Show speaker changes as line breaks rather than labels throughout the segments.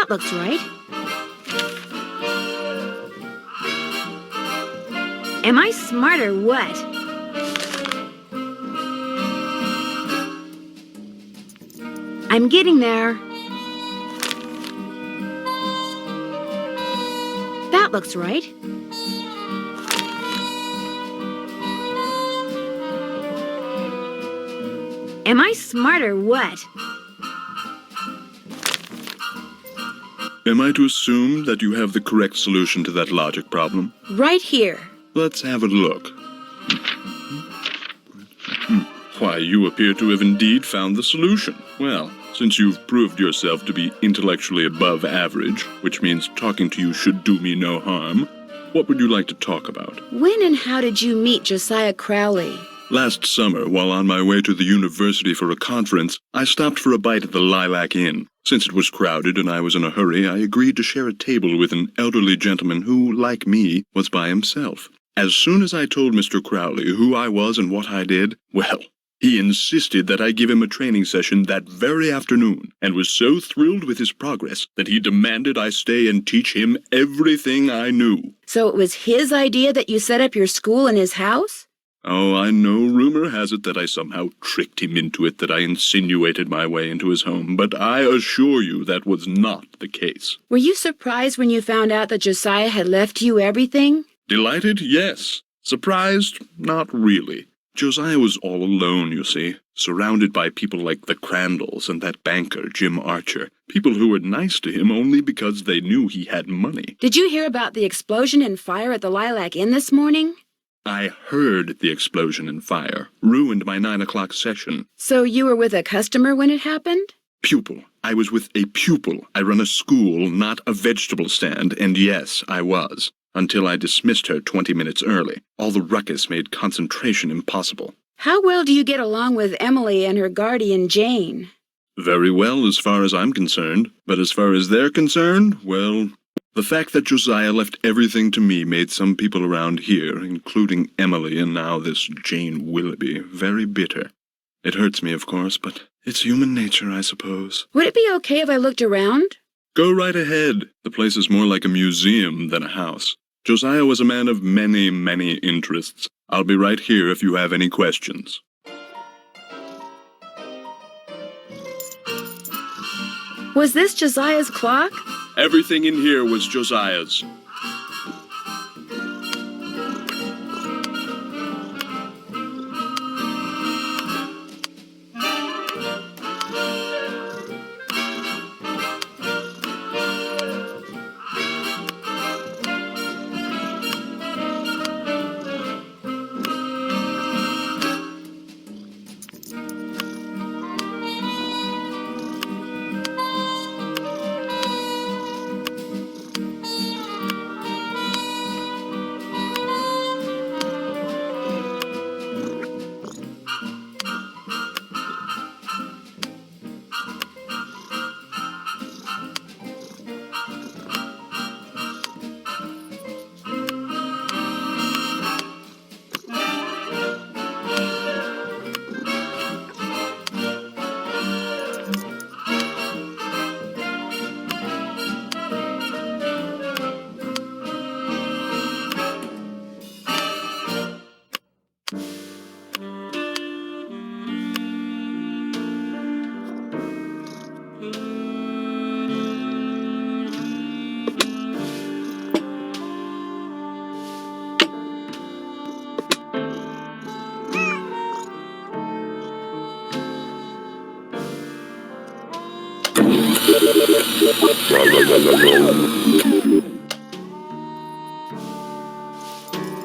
That looks right. Am I smart or what? I'm getting there. That looks right. Am I smart or what?
Am I to assume that you have the correct solution to that logic problem?
Right here.
Let's have a look. Why, you appear to have indeed found the solution. Well, since you've proved yourself to be intellectually above average, which means talking to you should do me no harm, what would you like to talk about?
When and how did you meet Josiah Crowley?
Last summer, while on my way to the university for a conference, I stopped for a bite at the Lilac Inn. Since it was crowded and I was in a hurry, I agreed to share a table with an elderly gentleman who, like me, was by himself. As soon as I told Mr. Crowley who I was and what I did, well, he insisted that I give him a training session that very afternoon, and was so thrilled with his progress that he demanded I stay and teach him everything I knew.
So it was his idea that you set up your school in his house?
Oh, I know rumor has it that I somehow tricked him into it, that I insinuated my way into his home, but I assure you that was not the case.
Were you surprised when you found out that Josiah had left you everything?
Delighted? Yes. Surprised? Not really. Josiah was all alone, you see, surrounded by people like the Crandalls and that banker, Jim Archer, people who were nice to him only because they knew he had money.
Did you hear about the explosion and fire at the Lilac Inn this morning?
I heard the explosion and fire. Ruined my 9 o'clock session.
So you were with a customer when it happened?
Pupil. I was with a pupil. I run a school, not a vegetable stand, and yes, I was. Until I dismissed her 20 minutes early. All the ruckus made concentration impossible.
How well do you get along with Emily and her guardian, Jane?
Very well, as far as I'm concerned. But as far as they're concerned, well, the fact that Josiah left everything to me made some people around here, including Emily and now this Jane Willoughby, very bitter. It hurts me, of course, but it's human nature, I suppose.
Would it be okay if I looked around?
Go right ahead. The place is more like a museum than a house. Josiah was a man of many, many interests. I'll be right here if you have any questions.
Was this Josiah's clock?
Everything in here was Josiah's.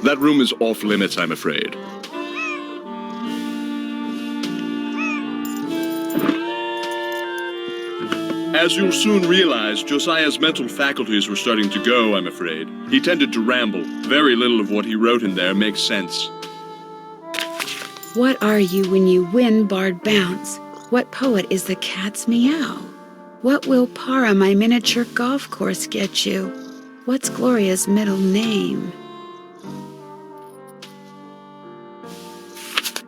That room is off limits, I'm afraid. As you'll soon realize, Josiah's mental faculties were starting to go, I'm afraid. He tended to ramble. Very little of what he wrote in there makes sense.
What are you when you win barred bounce? What poet is the cat's meow? What will Para, my miniature golf course, get you? What's Gloria's middle name?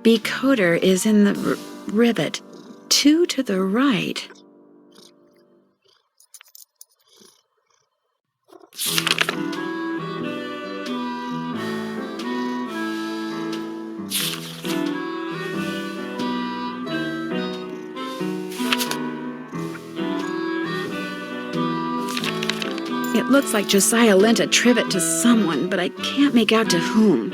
Becoder is in the rivet. 2 to the right. Looks like Josiah lent a trivet to someone, but I can't make out to whom.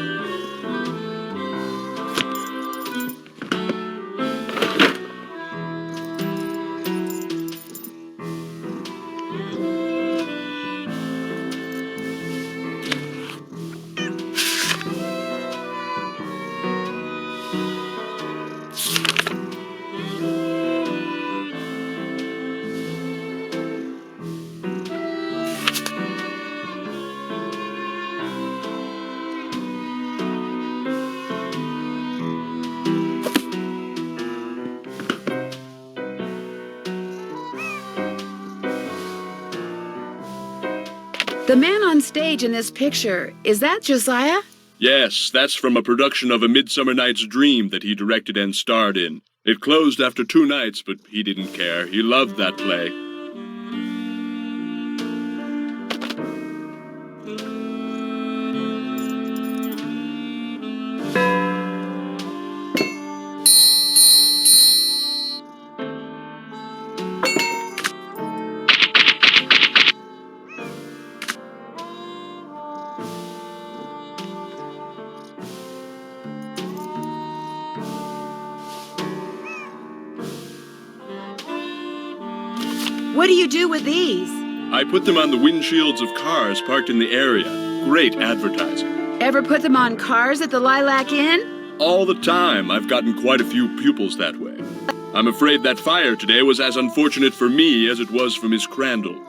The man on stage in this picture, is that Josiah?
Yes, that's from a production of A Midsummer Night's Dream that he directed and starred in. It closed after 2 nights, but he didn't care. He loved that play.
What do you do with these?
I put them on the windshields of cars parked in the area. Great advertising.
Ever put them on cars at the Lilac Inn?
All the time. I've gotten quite a few pupils that way. I'm afraid that fire today was as unfortunate for me as it was for Miss Crandall.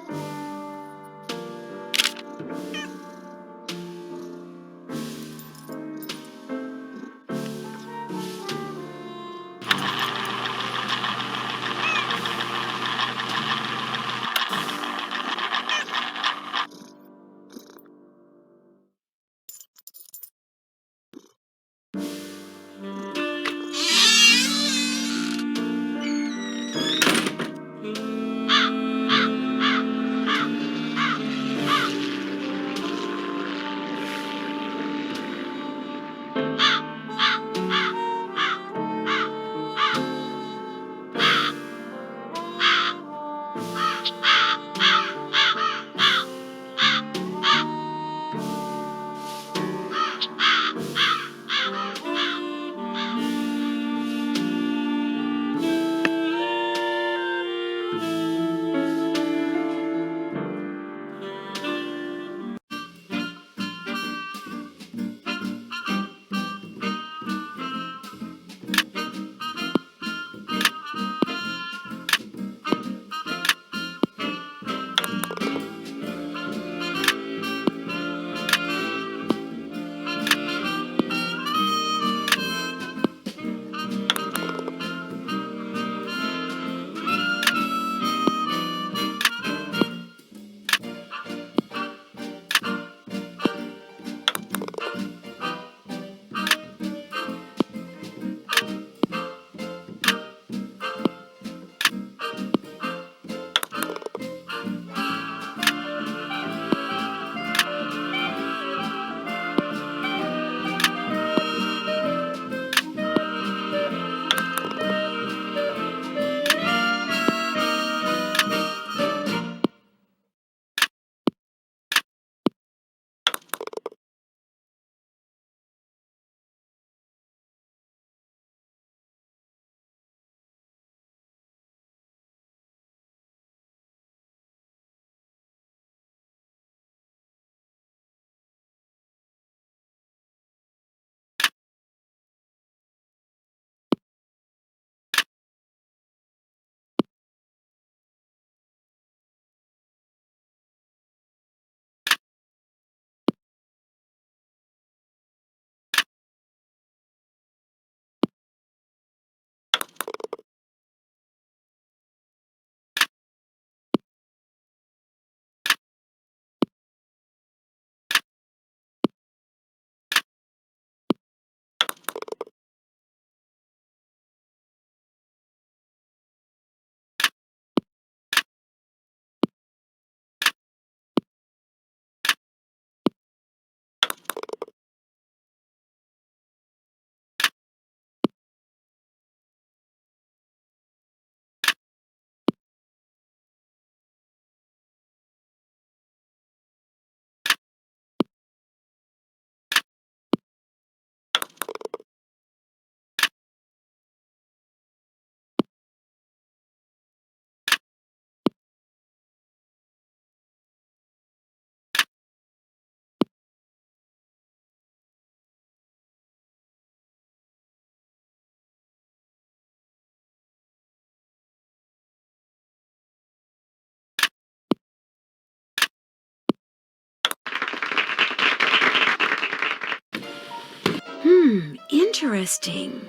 Interesting.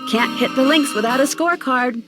Can't hit the links without a scorecard.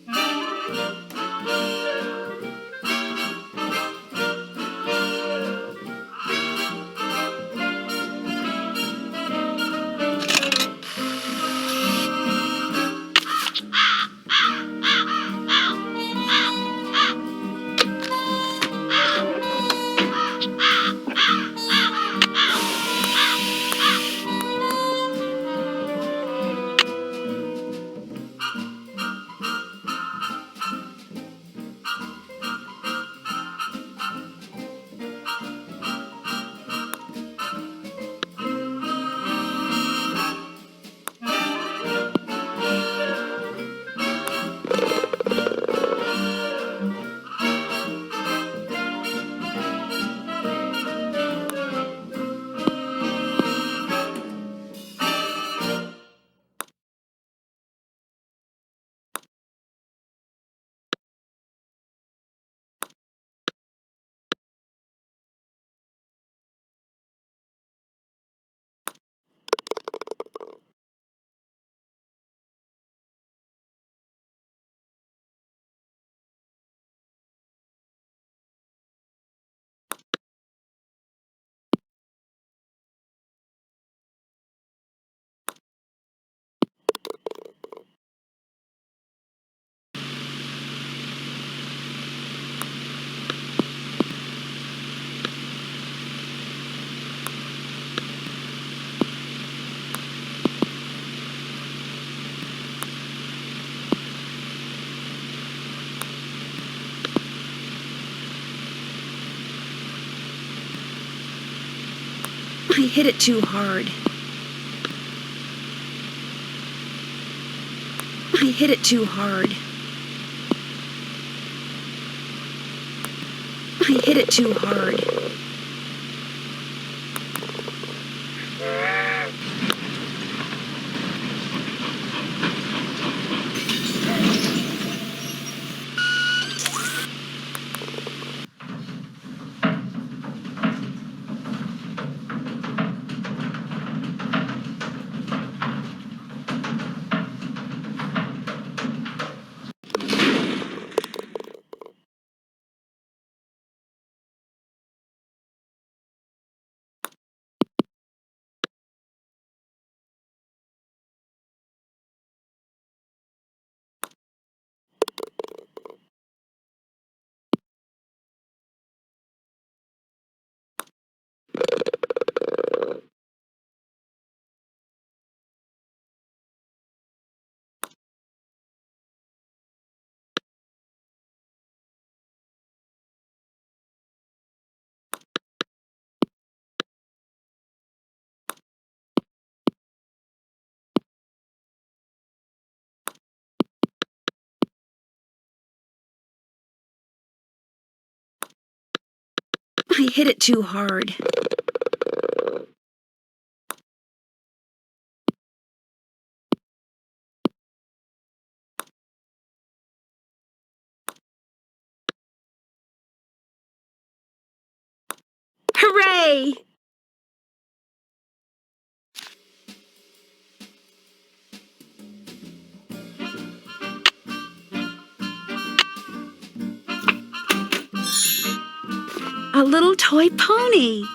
I hit it too hard. I hit it too hard. I hit it too hard. I hit it too hard. Hooray! A little toy pony.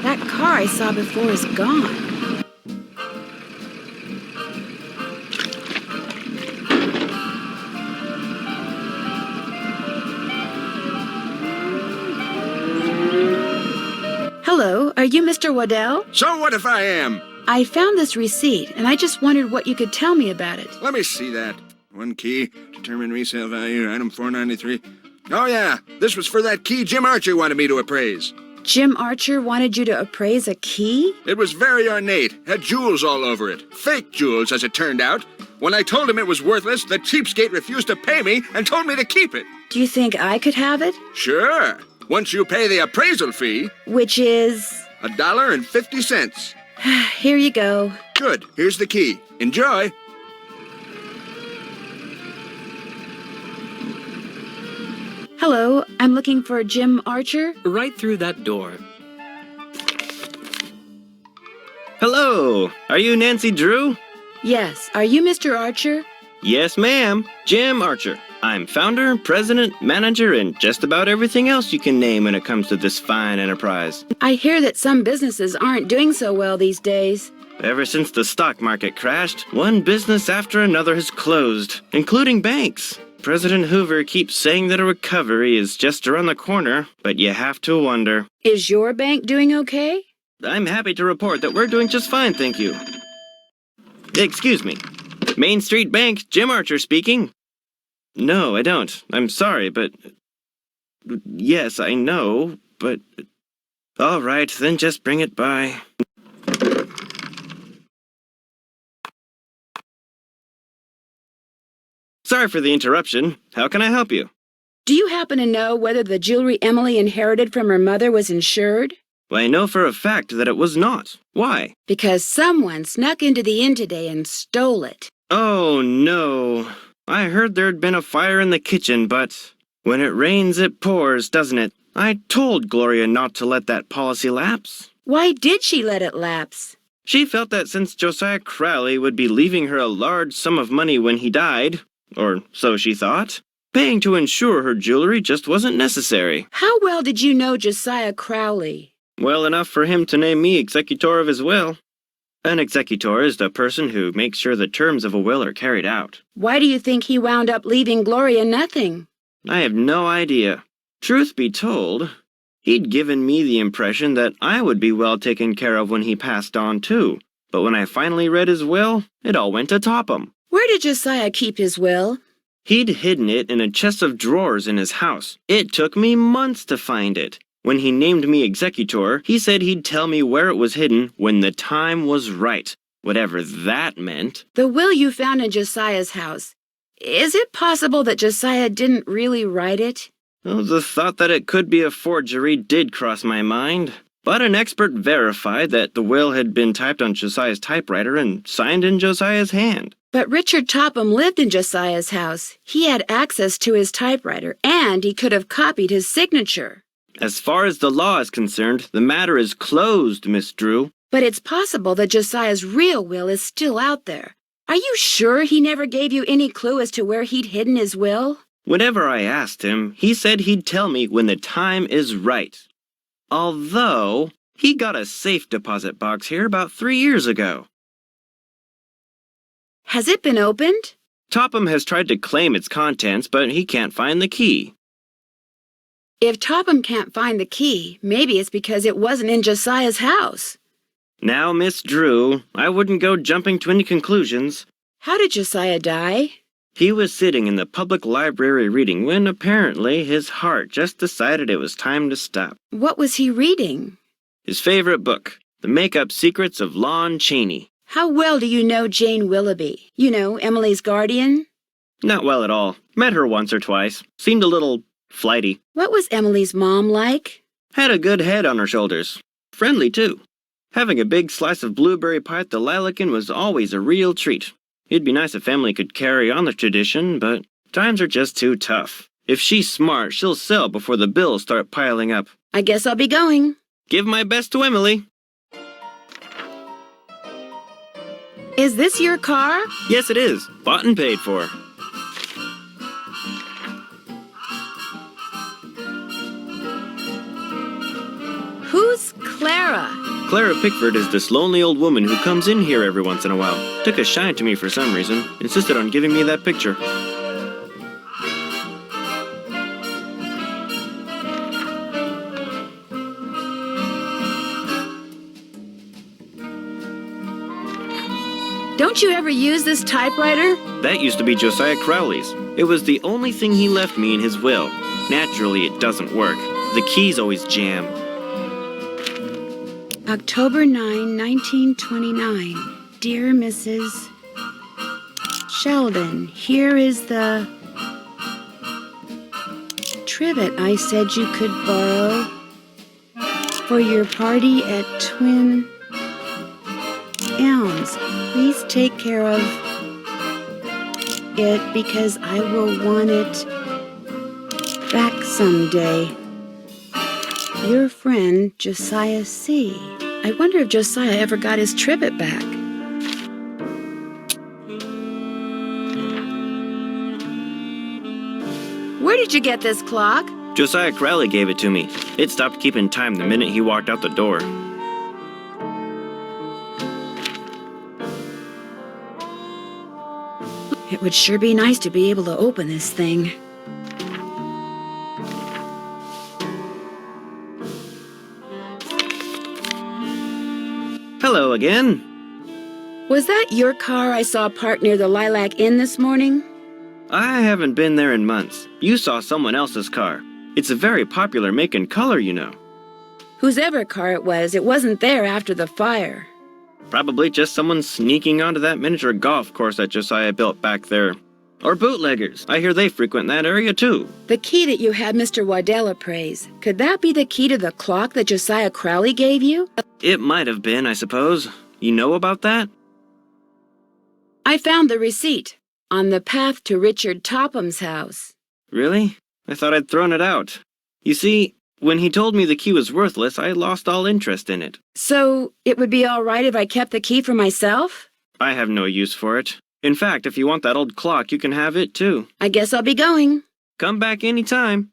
That car I saw before is gone. Hello, are you Mr. Waddell?
So what if I am?
I found this receipt, and I just wondered what you could tell me about it.
Let me see that. One key, determine resale value, item 493. Oh, yeah. This was for that key Jim Archer wanted me to appraise.
Jim Archer wanted you to appraise a key?
It was very ornate, had jewels all over it. Fake jewels, as it turned out. When I told him it was worthless, the cheapskate refused to pay me and told me to keep it.
Do you think I could have it?
Sure. Once you pay the appraisal fee.
Which is...
$1.50.
Here you go.
Good. Here's the key. Enjoy.
Hello, I'm looking for Jim Archer.
Right through that door. Hello! Are you Nancy Drew?
Yes, are you Mr. Archer?
Yes, ma'am. Jim Archer. I'm founder, president, manager, and just about everything else you can name when it comes to this fine enterprise.
I hear that some businesses aren't doing so well these days.
Ever since the stock market crashed, one business after another has closed, including banks. President Hoover keeps saying that a recovery is just around the corner, but you have to wonder.
Is your bank doing okay?
I'm happy to report that we're doing just fine, thank you. Excuse me. Main Street Bank, Jim Archer speaking. No, I don't. I'm sorry, but... Yes, I know, but... All right, then just bring it by. Sorry for the interruption. How can I help you?
Do you happen to know whether the jewelry Emily inherited from her mother was insured?
Well, I know for a fact that it was not. Why?
Because someone snuck into the inn today and stole it.
Oh, no. I heard there'd been a fire in the kitchen, but when it rains, it pours, doesn't it? I told Gloria not to let that policy lapse.
Why did she let it lapse?
She felt that since Josiah Crowley would be leaving her a large sum of money when he died, or so she thought, paying to insure her jewelry just wasn't necessary.
How well did you know Josiah Crowley?
Well enough for him to name me executor of his will. An executor is the person who makes sure the terms of a will are carried out.
Why do you think he wound up leaving Gloria nothing?
I have no idea. Truth be told, he'd given me the impression that I would be well taken care of when he passed on too. But when I finally read his will, it all went to Topham.
Where did Josiah keep his will?
He'd hidden it in a chest of drawers in his house. It took me months to find it. When he named me executor, he said he'd tell me where it was hidden when the time was right, whatever that meant.
The will you found in Josiah's house. Is it possible that Josiah didn't really write it?
Well, the thought that it could be a forgery did cross my mind. But an expert verified that the will had been typed on Josiah's typewriter and signed in Josiah's hand.
But Richard Topham lived in Josiah's house. He had access to his typewriter, and he could have copied his signature.
As far as the law is concerned, the matter is closed, Miss Drew.
But it's possible that Josiah's real will is still out there. Are you sure he never gave you any clue as to where he'd hidden his will?
Whenever I asked him, he said he'd tell me when the time is right. Although, he got a safe deposit box here about 3 years ago.
Has it been opened?
Topham has tried to claim its contents, but he can't find the key.
If Topham can't find the key, maybe it's because it wasn't in Josiah's house.
Now, Miss Drew, I wouldn't go jumping to any conclusions.
How did Josiah die?
He was sitting in the public library reading when apparently his heart just decided it was time to stop.
What was he reading?
His favorite book, The Make-Up Secrets of Lon Chaney.
How well do you know Jane Willoughby? You know, Emily's guardian?
Not well at all. Met her once or twice. Seemed a little flighty.
What was Emily's mom like?
Had a good head on her shoulders. Friendly, too. Having a big slice of blueberry pie at the Lilacan was always a real treat. It'd be nice if family could carry on the tradition, but times are just too tough. If she's smart, she'll sell before the bills start piling up.
I guess I'll be going.
Give my best to Emily.
Is this your car?
Yes, it is. Bought and paid for.
Who's Clara?
Clara Pickford is this lonely old woman who comes in here every once in a while. Took a shine to me for some reason. Insisted on giving me that picture.
Don't you ever use this typewriter?
That used to be Josiah Crowley's. It was the only thing he left me in his will. Naturally, it doesn't work. The keys always jam.
October 9, 1929. Dear Mrs. Sheldon, here is the trivet I said you could borrow for your party at Twin Elms. Please take care of it because I will want it back someday. Your friend, Josiah C. I wonder if Josiah ever got his trivet back. Where did you get this clock?
Josiah Crowley gave it to me. It stopped keeping time the minute he walked out the door.
It would sure be nice to be able to open this thing.
Hello again.
Was that your car I saw parked near the Lilac Inn this morning?
I haven't been there in months. You saw someone else's car. It's a very popular make and color, you know.
Whosever car it wasn't there after the fire.
Probably just someone sneaking onto that miniature golf course that Josiah built back there. Or bootleggers. I hear they frequent that area too.
The key that you had Mr. Waddell appraise, could that be the key to the clock that Josiah Crowley gave you?
It might have been, I suppose. You know about that?
I found the receipt on the path to Richard Topham's house.
Really? I thought I'd thrown it out. You see, when he told me the key was worthless, I lost all interest in it.
So, it would be all right if I kept the key for myself?
I have no use for it. In fact, if you want that old clock, you can have it too.
I guess I'll be going.
Come back anytime.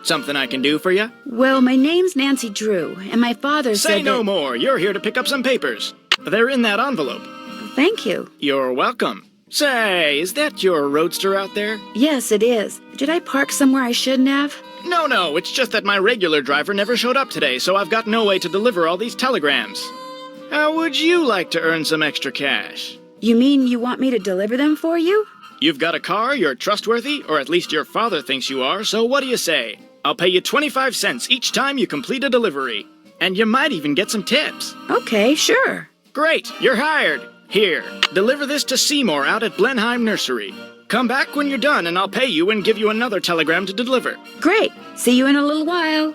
Something I can do for you?
Well, my name's Nancy Drew, and my father said
Say no
that...
more. You're here to pick up some papers. They're in that envelope.
Thank you.
You're welcome. Say, is that your roadster out there?
Yes, it is. Did I park somewhere I shouldn't have?
No, it's just that my regular driver never showed up today, so I've got no way to deliver all these telegrams. How would you like to earn some extra cash?
You mean you want me to deliver them for you?
You've got a car, you're trustworthy, or at least your father thinks you are, so what do you say? I'll pay you 25 cents each time you complete a delivery. And you might even get some tips.
Okay, sure.
Great, you're hired. Here, deliver this to Seymour out at Blenheim Nursery. Come back when you're done and I'll pay you and give you another telegram to deliver.
Great. See you in a little while.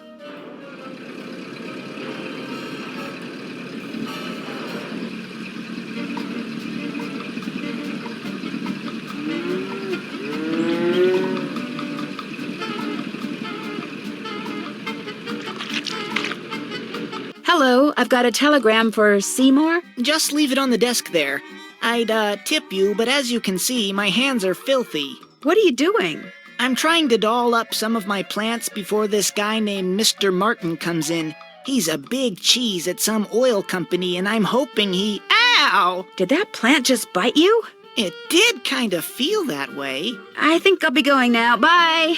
Hello, I've got a telegram for Seymour.
Just leave it on the desk there. I'd tip you, but as you can see, my hands are filthy.
What are you doing?
I'm trying to doll up some of my plants before this guy named Mr. Martin comes in. He's a big cheese at some oil company, and I'm hoping he... Ow!
Did that plant just bite you?
It did kind of feel that way.
I think I'll be going now. Bye.